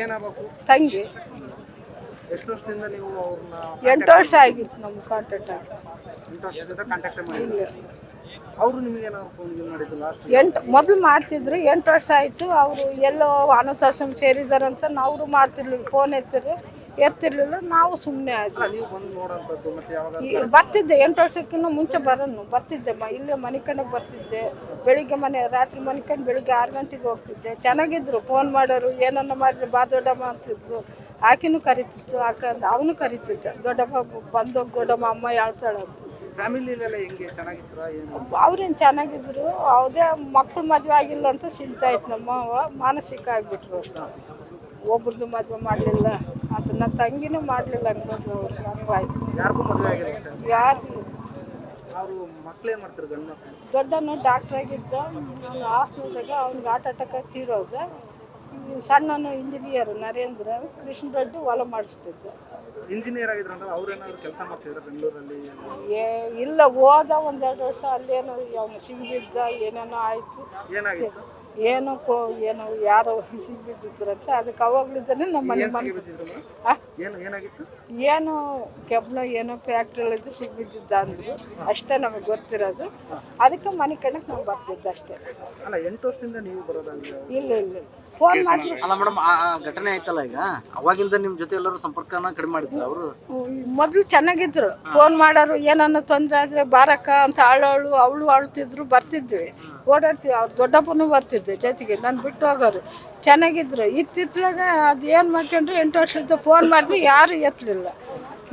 ಏನಾಗಬೇಕು ತಂಗಿ ಎಷ್ಟು ವರ್ಷದಿಂದ ನೀವು ಅವ್ರನ್ನ 8 ವರ್ಷ ಆಗಿತ್ತು ನಮ್ಮ ಕಾಂಟ್ಯಾಕ್ಟ್ ಆಗಿ 8 ವರ್ಷದಿಂದ ಕಾಂಟ್ಯಾಕ್ಟ್ ಮಾಡಿಲ್ಲ ಇಲ್ಲ ಅವರು ನಿಮಗೆ ಏನಾದ್ರು ಫೋನ್ ಮಾಡಿದ್ದು ಲಾಸ್ಟ್ 8 ಮೊದಲು ಮಾಡ್ತಿದ್ರು 8 ವರ್ಷ ಆಯಿತು ಅವರು ಎಲ್ಲೋ ಅನಾಥಾಶ್ರಮ ಸೇರಿದಾರಂತ ನಾವು ಮಾಡ್ತಿರ್ಲಿಲ್ಲ ಫೋನ್ ಎತ್ತಿರ್ಲಿಲ್ಲ ನಾವು ಸುಮ್ಮನೆ ಆದ್ವಿ ನೀವು ಬಂದು ನೋಡೋಂಥದ್ದು ಮತ್ತೆ ಯಾವಾಗ ಬರ್ತಿದ್ದೆ 8 ವರ್ಷಕ್ಕಿಂತ ಮುಂಚೆ ಬರ್ತಿದ್ದೆ ಇಲ್ಲೇ ಮನೆ ಕಣ್ಣಗೆ ಬರ್ತಿದ್ದೆ ಬೆಳಿಗ್ಗೆ ರಾತ್ರಿ ಮನೆ ಕಂಡು ಬೆಳಿಗ್ಗೆ 6 ಗಂಟೆಗೆ ಹೋಗ್ತಿದ್ದೆ ಚೆನ್ನಾಗಿದ್ರು ಫೋನ್ ಮಾಡೋರು ಏನನ್ನ ಮಾಡಿದ್ರೆ ಬಾ ದೊಡ್ಡಮ್ಮ ಅಂತಿದ್ರು ಆಕಿನೂ ಕರಿತಿತ್ತು ಅವನು ಕರಿತಿದ್ದ ದೊಡ್ಡಮ್ಮ ಬಂದೋಗಿ ದೊಡ್ಡಮ್ಮ ಅಮ್ಮ ಹೇಳ್ತಾಳೆ ಅಂತ ಫ್ಯಾಮಿಲಿಲೆಲ್ಲ ಹೆಂಗೆ ಚೆನ್ನಾಗಿದ್ರ ಏನು ಅವ್ರೇನು ಚೆನ್ನಾಗಿದ್ರು ಯಾವುದೇ ಮಕ್ಳು ಮದುವೆ ಆಗಿಲ್ಲ ಅಂತ ಚಿಂತೆ ಆಯ್ತು ನಮ್ಮವ್ವ ಮಾನಸಿಕ ಆಗಿಬಿಟ್ರು ಅಷ್ಟು ಒಬ್ರದ್ದು ಮದುವೆ ಮಾಡಲಿಲ್ಲ ಅಂತ ನನ್ನ ತಂಗಿನೂ ಮಾಡಲಿಲ್ಲ ಹಂಗಾಯ್ತು ಯಾರಿಗೂ ಮದುವೆ ಆಗಿಲ್ಲ ಯಾರು ಅವರು ಮಕ್ಳೇನು ಮಾಡ್ತಾರೆ ಗಂಡು ಮಕ್ಕಳು ದೊಡ್ಡನು ಡಾಕ್ಟ್ರ್ ಆಗಿದ್ದ ನಾನು ಹಾಸ್ಟೆಲ್ದಾಗ ಅವ್ನಿಗೆ ಹಾರ್ಟ್ ಅಟ್ಯಾಕ್ ಆಗಿ ತೀರೋದ ಸಣ್ಣನು ಇಂಜಿನಿಯರ್ ನರೇಂದ್ರ ಕೃಷ್ಣ ರೆಡ್ಡಿ ಹೊಲ ಮಾಡಿಸ್ತಿದ್ದ ಇಂಜಿನಿಯರ್ ಆಗಿದ್ರಂದ್ರೆ ಅವ್ರೇನಾದ್ರು ಕೆಲಸ ಮಾಡ್ತಿದ್ರು ಬೆಂಗಳೂರಲ್ಲಿ ಇಲ್ಲ ಹೋದ 1-2 ವರ್ಷ ಅಲ್ಲೇನೋ ಅವನು ಸಿಗಿಬಿದ್ದ ಏನೇನೋ ಆಯಿತು ಏನಾಗಿತ್ತು ಏನೋ ಯಾರೋ ಸಿಗಿಬಿದ್ದಿದ್ರಂತೆ ಅದಕ್ಕೆ ಅವಾಗ್ಲಿದ್ದಾನೆ ನಮ್ಮ ಮನೆ ಏನಾಗಿತ್ತು ಏನು ಕೆಬ್ಬನ ಏನೋ ಫ್ಯಾಕ್ಟ್ರಿಯಲ್ಲಿದ್ದು ಸಿಗಿಬಿದ್ದಿದ್ದ ಅಂದರು ಅಷ್ಟೇ ನಮಗೆ ಗೊತ್ತಿರೋದು ಅದಕ್ಕೆ ಮನೆ ಕಡೆಗೆ ನಾವು ಬರ್ತಿದ್ದೆ ಅಷ್ಟೇ ಅಲ್ಲ 8 ವರ್ಷದಿಂದ ನೀವು ಬರೋದಾಗಿಲ್ಲ ಇಲ್ಲ ಫೋನ್ ಮಾಡಿ ಅಲ್ಲ ಮೇಡಮ್ ಆ ಘಟನೆ ಆಯ್ತಲ್ಲ ಈಗ ಅವಾಗಿಂದ ನಿಮ್ಮ ಜೊತೆ ಎಲ್ಲರೂ ಸಂಪರ್ಕನ ಕಡಿಮೆ ಮಾಡಿದ್ರು ಅವರು ಮೊದಲು ಚೆನ್ನಾಗಿದ್ರು ಫೋನ್ ಮಾಡೋರು ಏನನ್ನ ತೊಂದರೆ ಆದರೆ ಬಾರಕ್ಕ ಅಂತ ಅವಳು ಅಳ್ತಿದ್ರು ಬರ್ತಿದ್ವಿ ಓಡಾಡ್ತೀವಿ ಅವ್ರು ದೊಡ್ಡಪ್ಪನೂ ಬರ್ತಿದ್ದೆ ಜೊತೆಗೆ ನಾನು ಬಿಟ್ಟು ಹೋಗೋರು ಚೆನ್ನಾಗಿದ್ರು ಇತ್ತಿತ್ತಲಾಗ ಅದು ಏನು ಮಾಡ್ಕೊಂಡ್ರೆ 8 ವರ್ಷದ ಫೋನ್ ಮಾಡಿದ್ರೆ ಯಾರು ಎತ್ತಲಿಲ್ಲ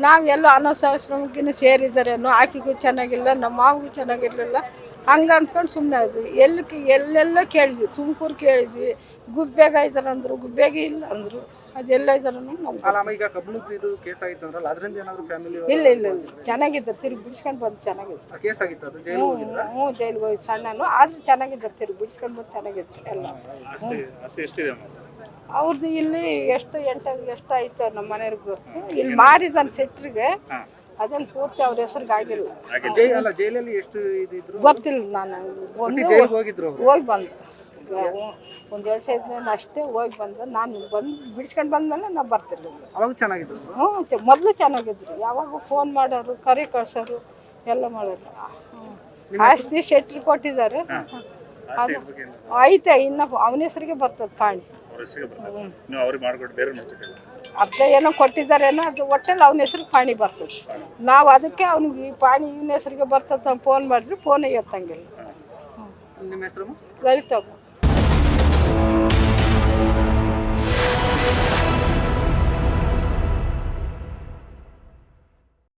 ನಾವೆಲ್ಲೋ ಅನಾಥಾಶ್ರಮಕ್ಕಿನ್ನೂ ಸೇರಿದ್ದಾರೇನೋ ಆಕೆಗೂ ಚೆನ್ನಾಗಿಲ್ಲ ನಮ್ಮ ಮಾವಿಗೂ ಚೆನ್ನಾಗಿರಲಿಲ್ಲ ಹಂಗೆ ಅಂದ್ಕೊಂಡು ಸುಮ್ಮನೆ ಆದ್ವಿ ಎಲ್ಲೆಲ್ಲ ಕೇಳಿದ್ವಿ ತುಮಕೂರು ಕೇಳಿದ್ವಿ ಗುಬ್ಬೇಗ ಇದ್ದಾರಂದ್ರು ಗುಬ್ಬೇಗ ಇಲ್ಲ ಅಂದರು ಅದೆಲ್ಲ ಇದ್ದಾರ ನಮ್ಗೆ ಈಗ ಕಬ್ಬಣದ್ದು ಕೇಸ್ ಆಗಿತ್ತು ಅಂದ್ರಲ್ಲ ಅದರಿಂದ ಏನಾದ್ರು ಫ್ಯಾಮಿಲಿ ಇಲ್ಲ ಚೆನ್ನಾಗಿದ್ದ ತಿರುಗಿ ಬಿಡಿಸ್ಕೊಂಡು ಬಂದು ಚೆನ್ನಾಗಿತ್ತು ಕೇಸ್ ಆಗಿತ್ತು ಅದು ಜೈಲು ಹೋಗಿದ್ರಾ ಜೈಲಿಗೆ ಹೋಗಿ ಸಣ್ಣನು ಆದ್ರೆ ಚೆನ್ನಾಗಿದ್ದ ತಿರುಗಿ ಬಿಡಿಸ್ಕೊಂಡು ಬಂದು ಚೆನ್ನಾಗಿತ್ತು ಎಲ್ಲ ಅವ್ರದ್ದು ಇಲ್ಲಿ ಎಷ್ಟು ಆಯ್ತು ನಮ್ಮ ಮನೆಯವ್ರಿಗೆ ಇಲ್ಲಿ ಮಾರಿದಾನ ಸೆಟ್ರಿಗೆ ಅದನ್ನು ಪೂರ್ತಿ ಅವ್ರ ಹೆಸರಿಗೆ ಆಗಿಲ್ಲ ಜೈಲಲ್ಲಿ ಎಷ್ಟು ಇದ್ರು ಗೊತ್ತಿಲ್ಲ ನಾನು ಹೋಗಿ ಬಂದು 1-2 ವರ್ಷ ಅಷ್ಟೇ ಹೋಗಿ ಬಂದು ನಾನು ಬಿಡಿಸ್ಕೊಂಡು ಬಂದ್ಮೇಲೆ ನಾವು ಬರ್ತಿರ್ಲಿಲ್ಲ ಅವಾಗ ಚೆನ್ನಾಗಿದ್ರು ಮೊದಲು ಚೆನ್ನಾಗಿದ್ರು ಯಾವಾಗ ಫೋನ್ ಮಾಡೋರು ಕರೆ ಕಳ್ಸೋರು ಎಲ್ಲ ಮಾಡೋರು ಆಸ್ತಿ ಸೆಟ್ಲ್ ಕೊಟ್ಟಿದ್ದಾರೆ ಅದು ಐತೆ ಇನ್ನು ಅವನ ಹೆಸರಿಗೆ ಬರ್ತದೆ ಪಾಣಿ ಅರ್ಧ ಏನೋ ಕೊಟ್ಟಿದ್ದಾರೇನೋ ಅದು ಒಟ್ಟಲ್ಲಿ ಅವನ ಹೆಸ್ರಿಗೆ ಪಾಣಿ ಬರ್ತದೆ ನಾವು ಅದಕ್ಕೆ ಅವ್ನಿಗೆ ಈ ಪಾಣಿ ಇವನ ಹೆಸರಿಗೆ ಬರ್ತದೆ ಫೋನ್ ಮಾಡಿದ್ರೆ ಫೋನೇ ಎತ್ತಂಗಿಲ್ಲ ನಿಮ್ಮ ಹೆಸರು ಲಲಿತಮ್ಮ